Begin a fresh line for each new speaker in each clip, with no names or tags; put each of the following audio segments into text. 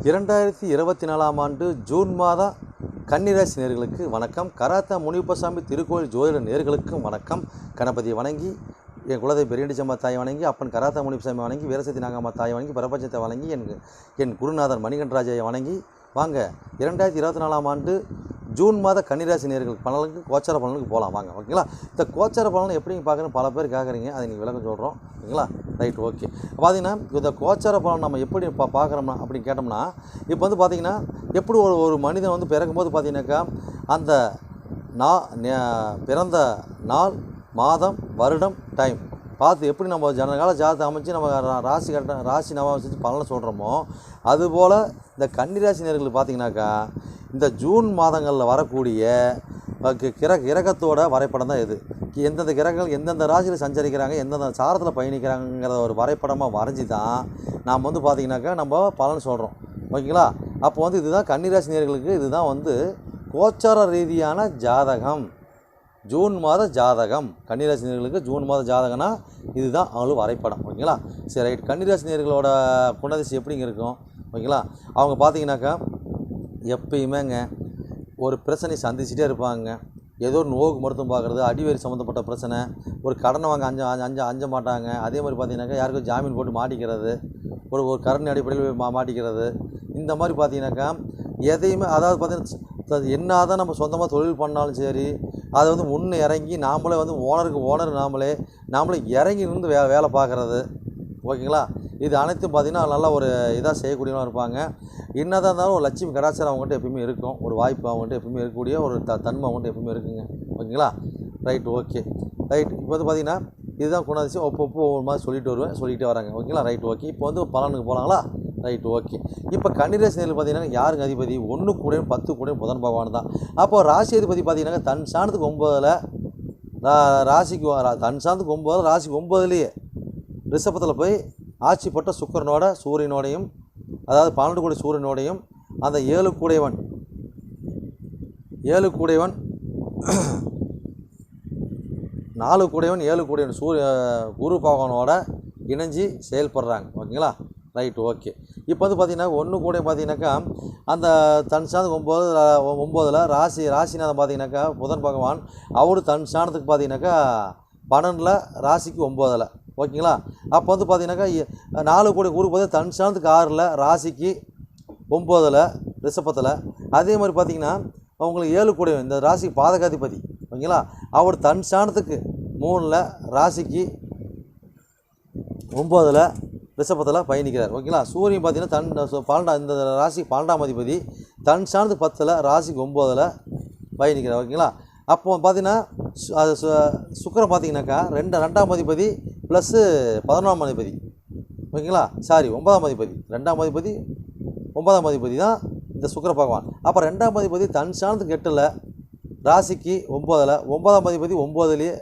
2024ஆம் ஆண்டு ஜூன் மாத கன்னிராசி நேயர்களுக்கு வணக்கம். கராத்தா முனியப்பசாமி திருக்கோயில் ஜோதிட நேயர்களுக்கும் வணக்கம். கணபதியை வணங்கி, என் குலதை பெரியண்டிச்சம்மா தாயை வணங்கி, அப்பன் கராத்தா முனியப்பசாமி வணங்கி, வீரசக்தி நாகம்மா தாயை வணங்கி, பிரபஞ்சத்தை வணங்கி, என் குருநாதர் மணிகண்டராஜையை வணங்கி வாங்க 2024ஆம் ஆண்டு ஜூன் மாத கன்னிராசி நேயர்களுக்கு பலனுக்கு கோச்சார பலனுக்கு போகலாம் வாங்க. ஓகேங்களா? இந்த கோச்சார பலனை எப்படிங்க பார்க்குறேன்னு பல பேர் கேட்குறீங்க, அதை நீங்கள் விளக்கம் சொல்கிறோம். ஓகேங்களா? Right, okay. பார்த்தீங்கன்னா இந்த கோச்சார பலன் நம்ம எப்படி பார்க்குறோம்னா அப்படின்னு கேட்டோம்னா, இப்போ வந்து பார்த்திங்கன்னா எப்படி ஒரு மனிதன் வந்து பிறக்கும்போது பார்த்தீங்கன்னாக்கா அந்த பிறந்த நாள், மாதம், வருடம், டைம் பார்த்து எப்படி நம்ம ஜனகால ஜாதகத்தை அமைச்சு நம்ம ராசி நவாசி பலனை சொல்கிறோமோ, அதுபோல் இந்த கன்னிராசி நேயர்கள் பார்த்திங்கனாக்கா இந்த ஜூன் மாதங்களில் வரக்கூடிய கிரகத்தோட வரைபடம் தான் இது. எந்தெந்த கிரகங்கள் எந்தெந்த ராசியில் சஞ்சரிக்கிறாங்க, எந்தெந்த சாரத்தில் பயணிக்கிறாங்கிற ஒரு வரைபடமாக வரைஞ்சி தான் நாம் வந்து பார்த்திங்கனாக்கா நம்ம பலன் சொல்கிறோம். ஓகேங்களா? அப்போ வந்து இதுதான் கன்னிராசி நேயர்களுக்கு இதுதான் வந்து கோச்சார ரீதியான ஜாதகம். ஜூன் மாத ஜாதகம் கன்னிராசி நேயர்களுக்கு ஜூன் மாத ஜாதகம்னா இதுதான் அவங்களுக்கு வரைபடம். ஓகேங்களா? சரி, ரைட். கன்னிராசி நேயர்களோட குணதிசை எப்படிங்க இருக்கும்? ஓகேங்களா? அவங்க பார்த்தீங்கன்னாக்கா எப்பயுமேங்க ஒரு பிரச்சனை சந்திச்சுட்டே இருப்பாங்க. ஏதோ ஒரு நோக்கு மருத்துவம் பார்க்குறது, அடிவேறு சம்மந்தப்பட்ட பிரச்சனை, ஒரு கடனை வாங்க அஞ்ச மாட்டாங்க. அதே மாதிரி பார்த்தீங்கன்னாக்கா யாருக்கும் ஜாமீன் போட்டு மாட்டிக்கிறது, ஒரு கருணை அடிப்படையில் மாட்டிக்கிறது. இந்த மாதிரி பார்த்தீங்கன்னாக்கா எதையுமே, அதாவது பார்த்தீங்கன்னா என்ன தான் நம்ம சொந்தமாக தொழில் பண்ணாலும் சரி, அதை வந்து முன்னே இறங்கி நாமளே வந்து ஓனர் நாமளே இறங்கி இருந்து வேலை பார்க்குறது. ஓகேங்களா? இது அனைத்தும் பார்த்திங்கன்னா நல்லா ஒரு இதாக செய்யக்கூடியவங்க இருப்பாங்க. என்னதான் இருந்தாலும் ஒரு லட்சுமி கடாச்சாரம் அவங்ககிட்ட எப்பயுமே இருக்கும், ஒரு வாய்ப்பு அவங்ககிட்ட எப்பயுமே இருக்கக்கூடிய ஒரு தன்மை அவங்ககிட்ட எப்பயுமே இருக்குங்க. ஓகேங்களா? Right, okay. ரைட். இப்போ வந்து பார்த்திங்கன்னா இதுதான் குணாதிசயம். ஒவ்வொரு மாதிரி சொல்லிகிட்டே வராங்க. ஓகேங்களா? Right, okay. இப்போ வந்து பலனுக்கு போகலாங்களா? Right, okay. இப்போ கன்னிராசி நேயர்கள் பார்த்தீங்கன்னா யாருங்க அதிபதி? 1 கூடையும் 10 கூடையும் புதன் பகவான் தான். அப்போது ராசி அதிபதி பார்த்தீங்கன்னா தன் சாணத்துக்கு 9ல் ராசிக்கு தன் சாணத்துக்கு 9 ராசிக்கு 9லேயே ரிஷபத்தில் போய் ஆட்சி பட்ட சுக்கிரனோட சூரியனோடையும், அதாவது 12 கூடை சூரியனோடையும், அந்த 7 கூடையவன் 4 கூடையவன் 7 கூடையவன் குரு பகவானோட இணைஞ்சி செயல்படுறாங்க. ஓகேங்களா? Right, okay. இப்போ வந்து பார்த்திங்கன்னா 1 கூட பார்த்தீங்கன்னாக்கா அந்த தன் சாணத்துக்கு 9ல் ராசிநாதன் பார்த்தீங்கன்னாக்கா புதன் பகவான் அவரு தன் சாணத்துக்கு பார்த்தீங்கன்னாக்கா 12ல் ராசிக்கு 9ல். ஓகேங்களா? அப்போ வந்து பார்த்தீங்கன்னாக்கா 4 கோடி குரு பார்த்து தன் சாணத்துக்கு 6ல் ராசிக்கு 9ல் ரிஷபத்தில். அதே மாதிரி பார்த்திங்கன்னா அவங்களுக்கு 7 கோடி இந்த ராசிக்கு பாதகாதிபதி. ஓகேங்களா? அவர் தன் சாணத்துக்கு 3ல் ராசிக்கு 9ல் ரிஷபத்தில் பயணிக்கிறார். ஓகேங்களா? சூரியன் பார்த்தீங்கன்னா இந்த ராசிக்கு 12ஆம் அதிபதி தன் சாணத்துக்கு 10ல் ராசிக்கு 9ல் பயணிக்கிறார். ஓகேங்களா? அப்போ பார்த்தீங்கன்னா அது சுக்கிரன் பார்த்தீங்கன்னாக்கா 2ஆம் அதிபதி ப்ளஸ்ஸு 11ஆம் அதிபதி. ஓகேங்களா? 9ஆம் அதிபதி 2ஆம் அதிபதி 9ஆம் அதிபதி தான் இந்த சுக்கிர பகவான். அப்போ 2ஆம் அதிபதி தன் சாணத்துக்கு 8ல் ராசிக்கு 9ல் 9ஆம் அதிபதி 9லேயே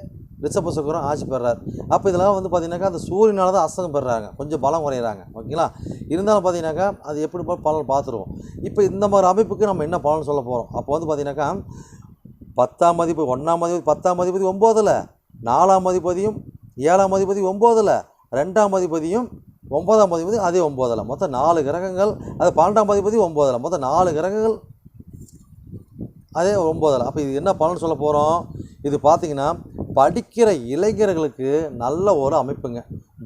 ரிஷப சுக்கிரன் ஆட்சி பெறார். அப்போ இதெல்லாம் வந்து பார்த்தீங்கன்னாக்கா அந்த சூரியனால தான் அஸ்தங்கம் பெறுறாங்க, கொஞ்சம் பலம் குறையிறாங்க. ஓகேங்களா? இருந்தாலும் பார்த்தீங்கன்னாக்கா அது எப்படி பலன் பார்த்துருவோம். இப்போ இந்த மாதிரி அமைப்புக்கு நம்ம என்ன பலன் சொல்ல போகிறோம்? அப்போ வந்து பார்த்தீங்கன்னாக்கா 10ஆம் அதிபதி 1ஆம் அதிபதி 10ஆம் அதிபதி 9ல், 4ஆம் அதிபதியும் 7ஆம் அதிபதி 9ல், 2ஆம் அதிபதியும் 9ஆம் அதிபதி அதே 9ல். மொத்தம் 4 கிரகங்கள். அது 12ஆம் அதிபதி 9ல். மொத்தம் 4 கிரகங்கள் அதே 9ல். அப்போ இது என்ன பலன் சொல்ல போகிறோம்? இது பார்த்திங்கன்னா படிக்கிற இளைஞர்களுக்கு நல்ல ஒரு அமைப்புங்க.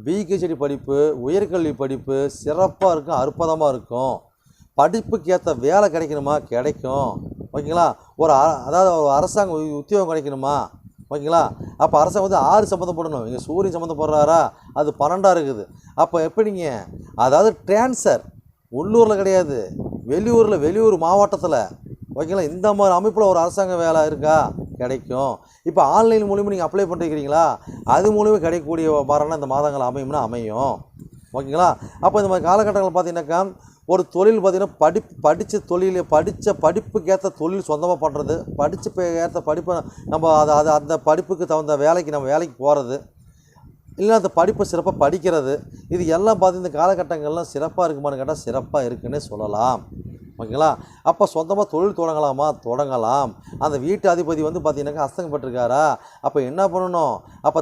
பிஹெச்டி படிப்பு, உயர்கல்வி படிப்பு சிறப்பாக இருக்கும், அற்புதமாக இருக்கும். படிப்புக்கு ஏற்ற வேலை கிடைக்கணுமா? கிடைக்கும். ஓகேங்களா? அதாவது ஒரு அரசாங்க உத்தியோகம் கிடைக்கணுமா? ஓகேங்களா? அப்போ அரசாங்கம் வந்து 6 சம்மந்தப்படணும். இங்கே சூரியன் சம்மந்தப்படுறாரா? அது 12ஆக இருக்குது. அப்போ எப்படிங்க? அதாவது ட்ரான்ஸ்ஃபர் உள்ளூரில் கிடையாது, வெளியூர் மாவட்டத்தில். ஓகேங்களா? இந்த மாதிரி அமைப்பில் ஒரு அரசாங்க வேலை இருக்கா? கிடைக்கும். இப்போ ஆன்லைன் மூலிமா நீங்கள் அப்ளை பண்ணிக்கிறீங்களா? அது மூலிமா கிடைக்கக்கூடிய மரணம் இந்த மாதங்கள் அமையும். ஓகேங்களா? அப்போ இந்த மாதிரி காலகட்டங்கள் பார்த்தீங்கன்னாக்கா ஒரு தொழில் பார்த்திங்கன்னா படித்த படிப்புக்கு ஏற்ற தொழில் சொந்தமாக பண்ணுறது, ஏற்ற படிப்பை நம்ம அந்த படிப்புக்கு தகுந்த வேலைக்கு போகிறது, இல்லை அந்த படிப்பை சிறப்பாக படிக்கிறது. இது எல்லாம் பார்த்து இந்த காலகட்டங்கள்லாம் சிறப்பாக இருக்குமான்னு கேட்டால் சிறப்பாக இருக்குன்னே சொல்லலாம். ஓகேங்களா? அப்போ சொந்தமாக தொழில் தொடங்கலாம். அந்த வீட்டு அதிபதி வந்து பார்த்திங்கனாக்கா அஸ்தங்கம் பெற்றிருக்காரா? அப்போ என்ன பண்ணணும்? அப்போ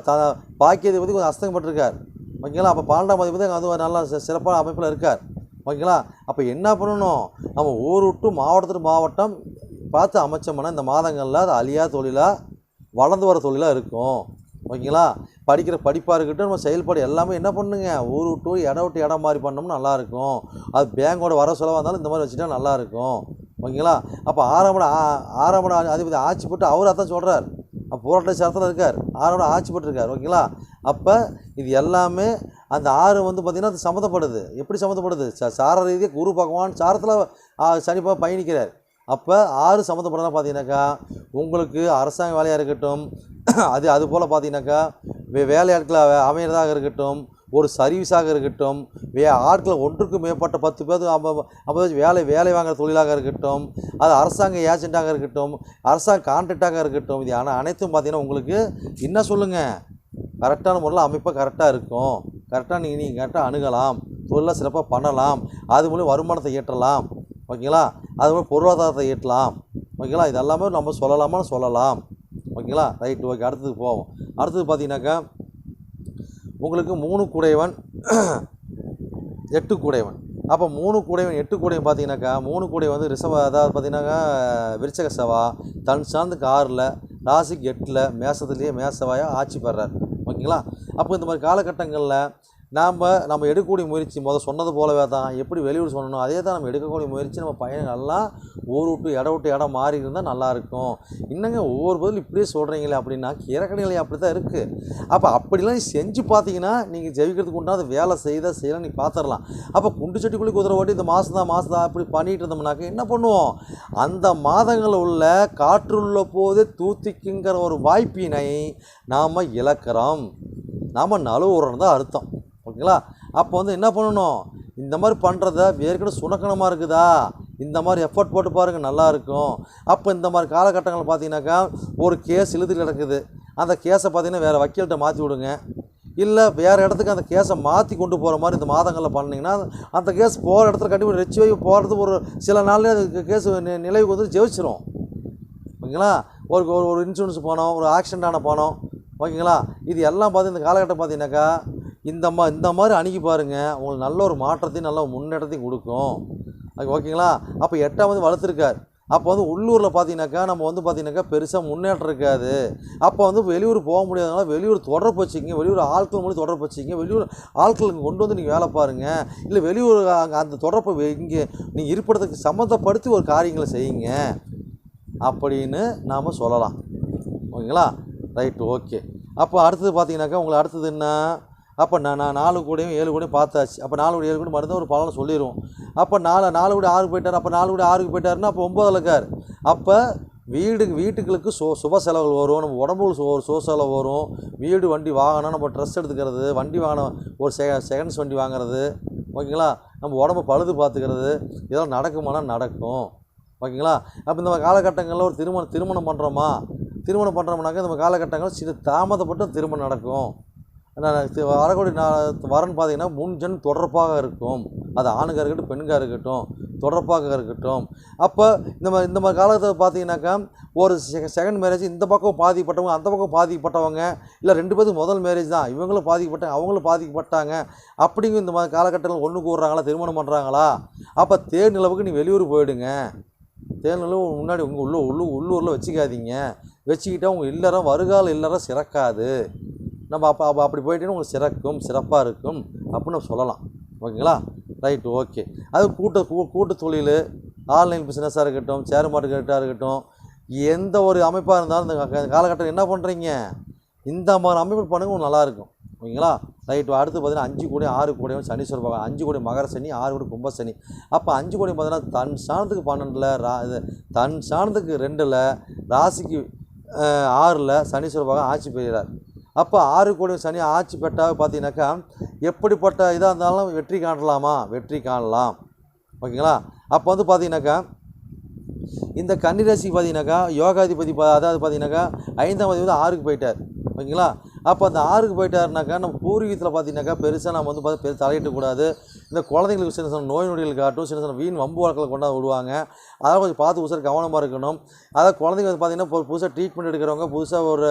பாக்கிய அதிபதி கொஞ்சம் அஸ்தங்கம் பெற்றிருக்கார். ஓகேங்களா? அப்போ 12ஆம் அதிபதி அது ஒரு நல்ல சிறப்பான அமைப்பில் இருக்கார். ஓகேங்களா. அப்போ என்ன பண்ணணும், நம்ம ஊர் விட்டு மாவட்டத்துக்கு மாவட்டம் பார்த்து அமைச்சோம்னா இந்த மாதங்களில் அது அழியா தொழிலாக வளர்ந்து வர தொழிலாக இருக்கும். ஓகேங்களா. படிக்கிற படிப்பாக இருக்கட்டும், நம்ம செயல்பாடு எல்லாமே என்ன பண்ணுங்க, ஊர் விட்டு இடம் விட்டு இடம் மாதிரி பண்ணோம்னா நல்லாயிருக்கும். அது பேங்கோட வர செலவாக இருந்தாலும் இந்த மாதிரி வச்சுட்டா நல்லாயிருக்கும். ஓகேங்களா. அப்போ ஆறாம் அதிபதி ஆட்சி போட்டு அவர் அதான் சொல்கிறார், போராட்ட சாரத்தில் இருக்கார், ஆறோட ஆட்சி போட்டிருக்கார். ஓகேங்களா. அப்போ இது எல்லாமே அந்த 6 வந்து பார்த்திங்கன்னா அது சம்மந்தப்படுது. எப்படி சம்மந்தப்படுது, சார ரீதியாக குரு பகவான் சாரத்தில் சனி பயணிக்கிறார். அப்போ 6 சம்மந்தப்பட்டதான் பார்த்தீங்கன்னாக்கா உங்களுக்கு அரசாங்க வேலையாக இருக்கட்டும், அது போல் பார்த்தீங்கன்னாக்கா வேலையாட்களாக அமைகிறதாக இருக்கட்டும், ஒரு சர்வீஸாக இருக்கட்டும், ஆட்கள் ஒன்றுக்கு மேற்பட்ட 10 பேர் 50 வேலை வாங்குகிற தொழிலாக இருக்கட்டும், அது அரசாங்க ஏஜெண்ட்டாக இருக்கட்டும், அரசாங்க கான்ட்ராக்டாக இருக்கட்டும், இது அனைத்தும் பார்த்திங்கன்னா உங்களுக்கு என்ன சொல்லுங்கள், கரெக்டான முறையில் அமைப்பாக கரெக்டாக இருக்கும். கரெக்டாக நீங்கள் கரெக்டாக அணுகலாம், தொழிலாக சிறப்பாக பண்ணலாம், அது மூலம் வருமானத்தை ஈட்டலாம். ஓகேங்களா. அது மூலம் பொருளாதாரத்தை ஈட்டலாம். ஓகேங்களா. இது எல்லாமே நம்ம சொல்லலாம். ஓகேங்களா. Right, okay. அடுத்தது போவோம். அடுத்தது பார்த்தீங்கன்னாக்கா உங்களுக்கு 3 கூடையவன் 8 கூடையவன். அப்போ 3 கூடையவன் 8 கூடையவன் பார்த்தீங்கன்னாக்கா 3 கூடையவன் வந்து அதாவது பார்த்தீங்கன்னாக்கா விருச்சக செவ்வா தன் சார்ந்துக்கு 6ல், ராசிக்கு 8ல், மேசத்துலேயே மேசவாயாக ஆட்சி பெறார். ஓகேங்களா. அப்போ இந்த மாதிரி காலகட்டங்களில் நம்ம எடுக்கக்கூடிய முயற்சி சொன்னது போலவே தான், எப்படி வெளியூர் சொல்லணும் அதே தான் நம்ம எடுக்கக்கூடிய முயற்சி. நம்ம பயணங்கள்லாம் ஊர் விட்டு இடம் மாறி இருந்தால் நல்லாயிருக்கும். இன்னங்க ஒவ்வொரு பதில் இப்படியே சொல்கிறீங்களே அப்படின்னா கீரைக்கடைகளை அப்படி தான் இருக்குது. அப்போ அப்படிலாம் செஞ்சு பார்த்தீங்கன்னா நீங்கள் ஜெயிக்கிறதுக்கு உண்டான வேலை செய்யலாம், நீ பார்த்துடலாம். அப்போ குண்டு சட்டிக்குள்ளே குதிரை ஓட்டி இந்த மாதம் தான் அப்படி பண்ணிகிட்டு இருந்தோம்னாக்க என்ன பண்ணுவோம், அந்த மாதங்களில் உள்ள காற்றுள்ள போதே தூத்திக்குங்கிற ஒரு வாய்ப்பினை நாம் இழக்கிறோம். நாம் நழுவுறோம் தான் அர்த்தம். ஓகேங்களா. அப்போ வந்து என்ன பண்ணணும், இந்த மாதிரி பண்ணுறத ஏற்கனவே சுணக்கணமாக இருக்குதா, இந்த மாதிரி எஃபர்ட் போட்டு பாருங்கள் நல்லாயிருக்கும். அப்போ இந்த மாதிரி காலகட்டங்கள் பார்த்தீங்கன்னாக்கா ஒரு கேஸ் இழுத்துட்டு கிடக்குது, அந்த கேஸை பார்த்தீங்கன்னா வேறு வக்கீல்கிட்ட மாற்றி விடுங்க, இல்லை வேறு இடத்துக்கு அந்த கேஸை மாற்றி கொண்டு போகிற மாதிரி இந்த மாதங்களில் பண்ணிங்கன்னா அந்த கேஸ் போகிற இடத்துல கண்டிப்பாக ரெச்சி வை போகிறது ஒரு சில நாள்லேயே அது கேஸ் நிலைவுக்கு வந்து ஜெயிச்சிரும். ஓகேங்களா. ஒரு இன்சூரன்ஸ் பணம், ஒரு ஆக்சிடென்ட் ஆன பணம். ஓகேங்களா. இது எல்லாம் பார்த்து இந்த காலகட்டம் பார்த்தீங்கன்னாக்கா இந்த மாதிரி அணுகி பாருங்கள், உங்களுக்கு நல்ல ஒரு மாற்றத்தையும் நல்ல முன்னேற்றத்தையும் கொடுக்கும். ஓகேங்களா. அப்போ 8ஆம் வந்து வளர்த்துருக்கார். அப்போ வந்து உள்ளூரில் பார்த்தீங்கன்னாக்கா நம்ம வந்து பார்த்தீங்கன்னாக்கா பெருசாக முன்னேற்றம் இருக்காது. அப்போ வந்து வெளியூர் போக முடியாதனால வெளியூர் தொடர்பு வச்சுக்கிங்க, வெளியூர் ஆட்கள் மூலம் தொடர்பு வச்சுக்கிங்க, வெளியூர் ஆட்களுக்கு கொண்டு வந்து நீங்கள் வேலை பாருங்கள், இல்லை வெளியூர் அந்த தொடர்பை இங்கே நீங்கள் இருப்பிடத்துக்கு சம்மந்தப்படுத்தி ஒரு காரியங்களை செய்யுங்க அப்படின்னு நாம் சொல்லலாம். ஓகேங்களா. Right, okay. அப்போ அடுத்தது பார்த்தீங்கன்னாக்கா உங்களுக்கு அடுத்தது என்ன, அப்போ நான் 4 கூடையும் 7 கூடையும் பார்த்தாச்சு. அப்போ 4 கூட 7 கூட மருந்து ஒரு பலனை சொல்லிடுவோம். அப்போ 4 கூட 6 போயிட்டார். அப்போ 4 கூட 6 போயிட்டாருன்னா அப்போ 9ல் இருக்கார். அப்போ வீட்டுகளுக்கு சுப செலவுகள் வரும், நம்ம உடம்புக்கு ஒரு செலவு வரும், வீடு வண்டி வாங்கணும், நம்ம ட்ரெஸ் எடுத்துக்கிறது, வண்டி வாங்கணும், ஒரு செகண்ட்ஸ் வண்டி வாங்குறது. ஓகேங்களா. நம்ம உடம்பை பழுது பார்த்துக்கிறது, இதெல்லாம் நடக்குமானா நடக்கும். ஓகேங்களா. அப்போ இந்த காலகட்டங்களில் ஒரு திருமணம் பண்ணுறோம்னாக்கா இந்த காலகட்டங்களில் சிறு தாமதப்பட்டு திருமணம் நடக்கும். வரக்கூடிய வரன்னு பார்த்தீங்கன்னா முன்ஜன் தொடர்பாக இருக்கும், அது ஆணுக்காக இருக்கட்டும் பெண்காக இருக்கட்டும், தொடர்பாக இருக்கட்டும். அப்போ இந்த மாதிரி காலத்தில் பார்த்தீங்கன்னாக்கா ஒரு செகண்ட் மேரேஜ் இந்த பக்கம் பாதிக்கப்பட்டவங்க அந்த பக்கம் பாதிக்கப்பட்டவங்க, இல்லை 2 பேருக்கு முதல் மேரேஜ் தான், இவங்களும் பாதிக்கப்பட்டாங்க அவங்களும் பாதிக்கப்பட்டாங்க. அப்படிங்கிற இந்த மாதிரி காலகட்டங்கள் ஒன்று கூடுறாங்களா, திருமணம் பண்ணுறாங்களா. அப்போ தேர் நிலவுக்கு நீ வெளியூர் போயிடுங்க. தேர் நிலவு முன்னாடி உங்கள் உள்ளூரில் வச்சுக்கிட்டால் உங்கள் இல்லறம் வருகால இல்லறம் சிறக்காது. நம்ம அப்படி போயிட்டேன்னு உங்களுக்கு சிறப்பாக இருக்கும் அப்படின்னு நம்ம சொல்லலாம். ஓகேங்களா. Right, okay. அது கூட்டு தொழில், ஆன்லைன் பிஸ்னஸாக இருக்கட்டும், ஷேர் மார்க்கெட்டாக இருக்கட்டும், எந்த ஒரு அமைப்பாக இருந்தாலும் இந்த காலகட்டம் என்ன பண்ணுறீங்க, இந்த மாதிரி அமைப்பு பண்ணுங்க நல்லாயிருக்கும். ஓகேங்களா. ரைட்டு. அடுத்து பார்த்தீங்கன்னா 5 கூட 6 கூடையும் சனீஸ்வர பகவான், 5 கூட மகர சனி, 6 கூட கும்ப சனி. அப்போ 5 கூட பார்த்தீங்கன்னா தன் சாணத்துக்கு 12ல், தன் சாணத்துக்கு 2ல், ராசிக்கு 6ல் சனீஸ்வர பகவான் ஆட்சி பெறுகிறார். அப்போ 6 கோடி சனி ஆட்சி பெற்றால் பார்த்தீங்கன்னாக்கா எப்படிப்பட்ட இதாக இருந்தாலும் வெற்றி காணலாம். ஓகேங்களா. அப்போ வந்து பார்த்தீங்கன்னாக்கா இந்த கன்னிராசிக்கு பார்த்தீங்கன்னாக்கா யோகாதிபதி அதாவது பார்த்தீங்கன்னாக்கா 5ஆம் அதிபதி 6க்கு போயிட்டார். ஓகேங்களா. அப்போ அந்த 6க்கு போயிட்டாருனாக்கா நம்ம பூர்வீகத்தில் பார்த்தீங்கன்னாக்கா பெருசாக நம்ம வந்து தலையிட்டக்கூடாது, இந்த குழந்தைங்களுக்கு சின்ன சின்ன நோய் நொடிகள் காட்டும், சின்ன சின்ன வீண் வம்பு வழக்கில் கொண்டாந்து விடுவாங்க. அதெல்லாம் கொஞ்சம் பார்த்து உசார் கவனமாக இருக்கணும். அதாவது குழந்தைங்க வந்து பார்த்திங்கன்னா புதுசாக ட்ரீட்மெண்ட் எடுக்கிறவங்க, புதுசாக ஒரு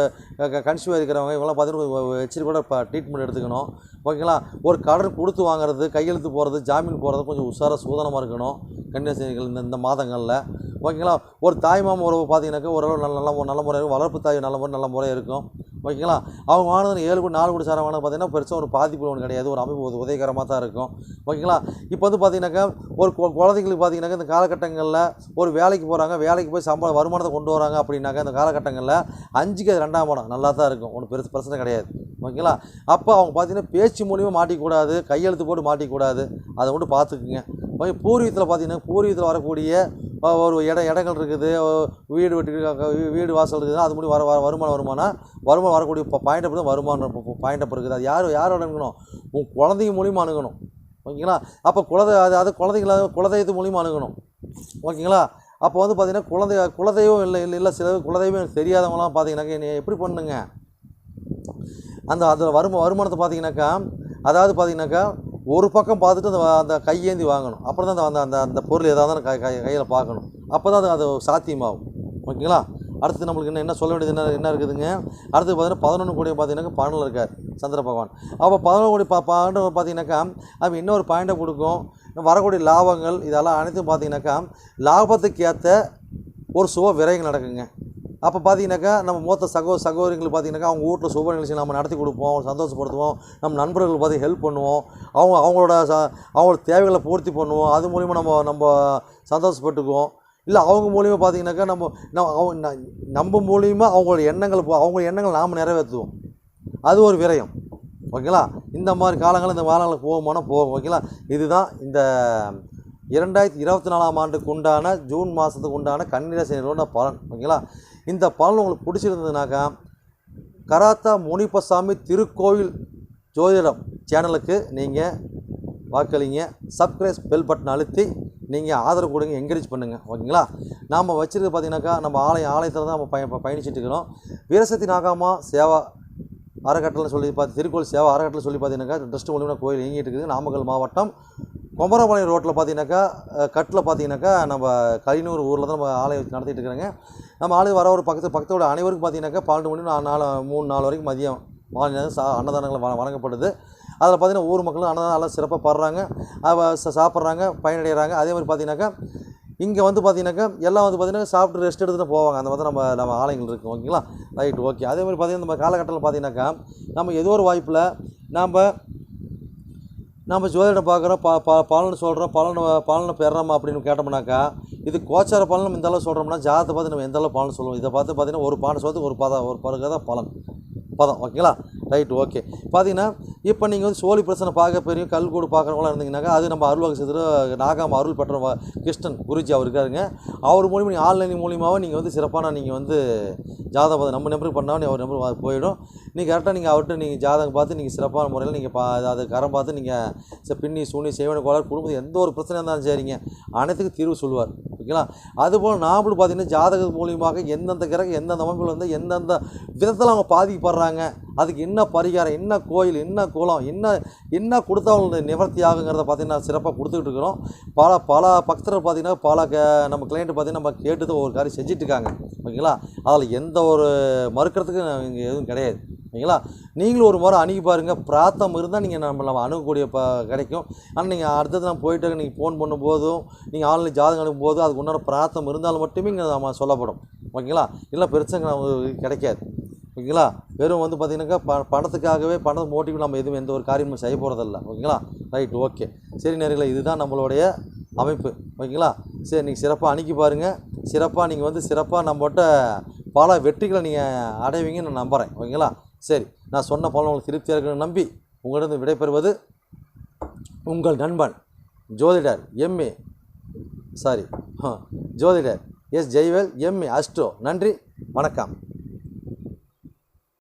கன்சியூவ் இருக்கிறவங்க இவங்களாம் பார்த்திங்கன்னா எச்சரிக்கையோட ட்ரீட்மெண்ட் எடுத்துக்கணும். ஓகேங்களா? ஒரு கடன் கொடுத்து வாங்குறது, கையெழுத்து போகிறது, ஜாமீன் போகிறது கொஞ்சம் உஷாராக சூதனமாக இருக்கணும் கன்னியாஸ்திரிகள் இந்த மாதங்களில். ஓகேங்களா? ஒரு தாய் மாமன் உறவு பார்த்தீங்கன்னாக்கா ஓரளவு நல்ல முறையாக வளர்ப்பு தாய் நல்ல முறையாக இருக்கும். ஓகேங்களா? அவங்க வாங்கினது 7 கோடி 4 கோடி சாரம் வாங்கினது பார்த்தீங்கன்னா பெருசாக ஒரு பாதிப்பு ஒன்று கிடையாது. ஒரு அமைப்பு உதவிகரமாக தான் இருக்கும். ஓகேங்களா? இப்போ வந்து பார்த்தீங்கன்னாக்கா ஒரு குழந்தைங்களுக்கு பார்த்தீங்கன்னாக்கா இந்த காலகட்டங்களில் ஒரு வேலைக்கு போகிறாங்க, வேலைக்கு போய் வருமானத்தை கொண்டு வராங்க அப்படின்னாக்கா இந்த காலகட்டங்களில் 5க்கு 2ஆம் இடம் நல்லா தான் இருக்கும். ஒன்றும் பிரச்சனை கிடையாது. ஓகேங்களா? அப்போ அவங்க பார்த்தீங்கன்னா பேச்சு மூலியமாக மாட்டிக்கூடாது, கையெழுத்து போட்டு மாட்டிக்கூடாது. அதை மட்டும் பார்த்துக்குங்க. ஓகே. பூர்வீகத்தில் பார்த்தீங்கன்னா பூர்வீகத்தில் வரக்கூடிய ஒரு இடங்கள் இருக்குது, வீடு வாசல் இருக்குது, அது மூலியம் வருமானம் வரக்கூடிய பாயிண்ட் அப்படி தான் வருமானம் பாயிண்ட் அப்போ இருக்குது. அது யாரோட அணுகணும்? உங்கள் குழந்தைங்க மூலியமாக அணுகணும். ஓகேங்களா? அப்போ அது குலதெய்வத்து மூலியமாக அணுகணும். ஓகேங்களா? அப்போ வந்து பார்த்தீங்கன்னா குலதெய்வம் இல்லை சில குலதெய்வம் எனக்கு தெரியாதவங்களாம் பார்த்தீங்கன்னாக்கா என்னை எப்படி பண்ணுங்க அந்த வருமானத்தை பார்த்தீங்கன்னாக்கா, அதாவது பார்த்தீங்கன்னாக்கா ஒரு பக்கம் பார்த்துட்டு அந்த கையேந்தி வாங்கணும். அப்புறம் தான் அந்த பொருள் ஏதாவது கையில் பார்க்கணும். அப்போ தான் அது சாத்தியமாகும். ஓகேங்களா? அடுத்து நம்மளுக்கு என்ன சொல்ல வேண்டியது என்ன இருக்குதுங்க? அடுத்து பார்த்தீங்கன்னா 11 கோடி பார்த்தீங்கன்னாக்கா பன்னெண்டில் இருக்கார் சந்திர பகவான். அப்போ 11 கோடி பன்னெண்டு பார்த்தீங்கன்னாக்கா அது இன்னொரு பாயிண்டை கொடுக்கும். வரக்கூடிய லாபங்கள் இதெல்லாம் அனைத்தும் பார்த்தீங்கன்னாக்கா லாபத்துக்கு ஏற்ற ஒரு சுப விரயங்கள் நடக்குங்க. அப்போ பார்த்தீங்கன்னாக்கா நம்ம மூத்த சகோதரிங்களுக்கு பார்த்தீங்கன்னாக்கா அவங்க வீட்டில் சுப நிகழ்ச்சி நம்ம நடத்தி கொடுப்போம், சந்தோஷப்படுத்துவோம். நம்ம நண்பர்கள் பார்த்து ஹெல்ப் பண்ணுவோம், அவங்களோட தேவைகளை பூர்த்தி பண்ணுவோம். அது மூலிமா நம்ம சந்தோஷப்பட்டுக்குவோம். இல்லை அவங்க மூலிமா பார்த்தீங்கன்னாக்கா நம்ம மூலிமா அவங்களோட எண்ணங்கள் நாம் நிறைவேற்றுவோம். அது ஒரு விரயம். ஓகேங்களா? இந்த மாதிரி காலங்கள் இந்த காலங்களுக்கு போகும். ஓகேங்களா? இதுதான் இந்த 2024ஆம் ஆண்டுக்கு உண்டான ஜூன் மாதத்துக்கு உண்டான கன்னிராசினரோட பலன். ஓகேங்களா? இந்த பலன் உங்களுக்கு பிடிச்சிருந்ததுனாக்கா கராத்தா முனிப்பசாமி திருக்கோயில் ஜோதிடம் சேனலுக்கு நீங்கள் வாக்களிங்க, சப்ஸ்கிரைப் பெல் பட்டன் அழுத்தி நீங்கள் ஆதரவு கொடுங்க, என்கரேஜ் பண்ணுங்கள். ஓகேங்களா? நாம் வச்சுருக்க பார்த்தீங்கன்னாக்கா நம்ம ஆலயத்தில் தான் நம்ம பயணிச்சுட்டு இருக்கிறோம். வீரசக்தி நாகாமா சேவா அறக்கட்டளைன்னு சொல்லி திருக்கோயில் சேவா அறக்கட்டளை சொல்லி பார்த்தீங்கன்னாக்கா ட்ரஸ்ட் மூலிமா கோயில் இயங்கிட்டு இருக்குது. நாமக்கல் மாவட்டம் குமரபாளையம் ரோட்டில் பார்த்தீங்கன்னாக்கா கட்டில் பார்த்தீங்கன்னாக்கா நம்ம கலினூர் ஊரில் தான் நம்ம ஆலயம் நடத்திட்டு இருக்கிறாங்க. நம்ம ஆலயம் வர ஒரு பக்கத்தோட அனைவருக்கும் பார்த்தீங்கன்னாக்கா 12 மணி 3-4 வரைக்கும் மதியம் அன்னதானங்கள் வழங்கப்படுது. அதில் பார்த்தீங்கன்னா ஊர் மக்களும் அன்னதானம் நல்லா சிறப்பாக பாடுறாங்க, சாப்பிட்றாங்க, பயனடைகிறாங்க. அதே மாதிரி பார்த்தீங்கன்னாக்கா இங்கே வந்து பார்த்தீங்கன்னாக்கா எல்லாம் வந்து பார்த்தீங்கன்னா சாப்பிட்டு ரெஸ்ட் எடுத்துகிட்டு போவாங்க. அந்த மாதிரி நம்ம ஆலயங்கள் இருக்குது. ஓகேங்களா? Right, okay. அதே மாதிரி பார்த்தீங்கன்னா நம்ம காலகட்டத்தில் பார்த்தீங்கன்னாக்கா நம்ம ஏதோ ஒரு வாய்ப்பில் நம்ம ஜோதிடம் பார்க்குறோம், பலன் சொல்கிறோம், பலனை பெறோமா அப்படின்னு கேட்டோம்னாக்கா இது கோச்சார பலன் நம்ம இந்த அளவு சொல்கிறோம்னா ஜாதகத்தை பார்த்து நம்ம எந்த அளவு பலன் சொல்லுவோம். இதை பார்த்து பார்த்தீங்கன்னா ஒரு பாடம் சொல்றதுக்கு ஒரு பருக தான் பதம். ஓகேங்களா? Right, okay. பார்த்தீங்கன்னா இப்போ நீங்கள் வந்து சோழி பிரச்சனை பார்க்க பெரிய கல்கூடு பார்க்குறவங்களாம் இருந்தீங்கன்னாக்கா அது நம்ம அருள்வாக்கு செய்து நாகாம அருள் பெற்ற கிருஷ்ணன் குருஜி அவர் இருக்காருங்க. அவர் மூலிமா நீங்கள் ஆன்லைன் மூலியமாகவே நீங்கள் வந்து சிறப்பான நீங்கள் வந்து ஜாதகம் நம்ம நம்பருக்கு பண்ணால் அவர் நம்பர் போயிடும். நீங்கள் கரெக்டாக நீங்கள் அவர்கிட்ட நீங்கள் ஜாதகம் பார்த்து நீங்கள் சிறப்பான முறையில் நீங்கள் அது கரம் பார்த்து நீங்கள் பின்னி சூனி செய்வன கோளாறு குடும்பத்தில் எந்த ஒரு பிரச்சனையாக இருந்தாலும் சரிங்க அனைத்துக்கும் தீர்வு சொல்லுவார். ஓகேங்களா? அதுபோல் நாமளும் பார்த்தீங்கன்னா ஜாதகம் மூலியமாக எந்தெந்த கிரகம் எந்தெந்த அமைப்புகள் வந்து எந்தெந்த விதத்தில் அவங்க பாதிக்கப்படுறாங்க, அதுக்கு என்ன பரிகாரம், என்ன கோயில், என்ன குலம், என்ன கொடுத்தா அவங்களுக்கு நிவர்த்தி ஆகுங்கிறத பார்த்தீங்கன்னா சிறப்பாக கொடுத்துக்கிட்டு இருக்கிறோம். பல பக்தர்கள் பார்த்தீங்கன்னா நம்ம கிளைண்ட்டு பார்த்தீங்கன்னா நம்ம கேட்டு ஒரு காரியம் செஞ்சுட்டு இருக்காங்க. ஓகேங்களா? அதில் எந்த ஒரு மறுக்கிறதுக்கு இங்கே எதுவும் கிடையாது. ஓகேங்களா? நீங்களும் ஒரு முறை அணுகி பாருங்கள். பிரார்த்தம் இருந்தால் நீங்கள் நம்ம அணுகக்கூடிய கிடைக்கும். ஆனால் நீங்கள் அடுத்தது நம்ம போயிட்டு நீங்கள் ஃபோன் பண்ணும்போதும் நீங்கள் ஆன்லைன் ஜாதகம் அனுப்பும் போதும் அதுக்கு உண்டான பிரார்த்தம் இருந்தாலும் மட்டுமே இங்கே நம்ம சொல்லப்படும். ஓகேங்களா? இல்லை பிரச்சனை கிடைக்காது. ஓகேங்களா? வெறும் வந்து பார்த்திங்கனாக்கா பணத்துக்காகவே மோட்டிவ் நம்ம எதுவும் எந்த ஒரு காரியமும் செய்ய போகிறதில்ல. ஓகேங்களா? Right, okay. சரி நேயர்களே, இதுதான் நம்மளுடைய அமைப்பு. ஓகேங்களா? சரி, நீங்கள் சிறப்பாக அணுகி பாருங்கள். சிறப்பாக நீங்கள் வந்து சிறப்பாக நம்மகிட்ட பல வெற்றிகளை நீங்கள் அடைவீங்கன்னு நான் நம்புகிறேன். ஓகேங்களா? சரி, நான் சொன்ன பலன் உங்களுக்கு திருப்தியாக இருக்குன்னு நம்பி உங்களிடம் விடைபெறுவது உங்கள் நண்பன் ஜோதிடர் ஜோதிடர் எஸ் ஜெய்வேல், எம்ஏ அஸ்ட்ரோ. நன்றி, வணக்கம்.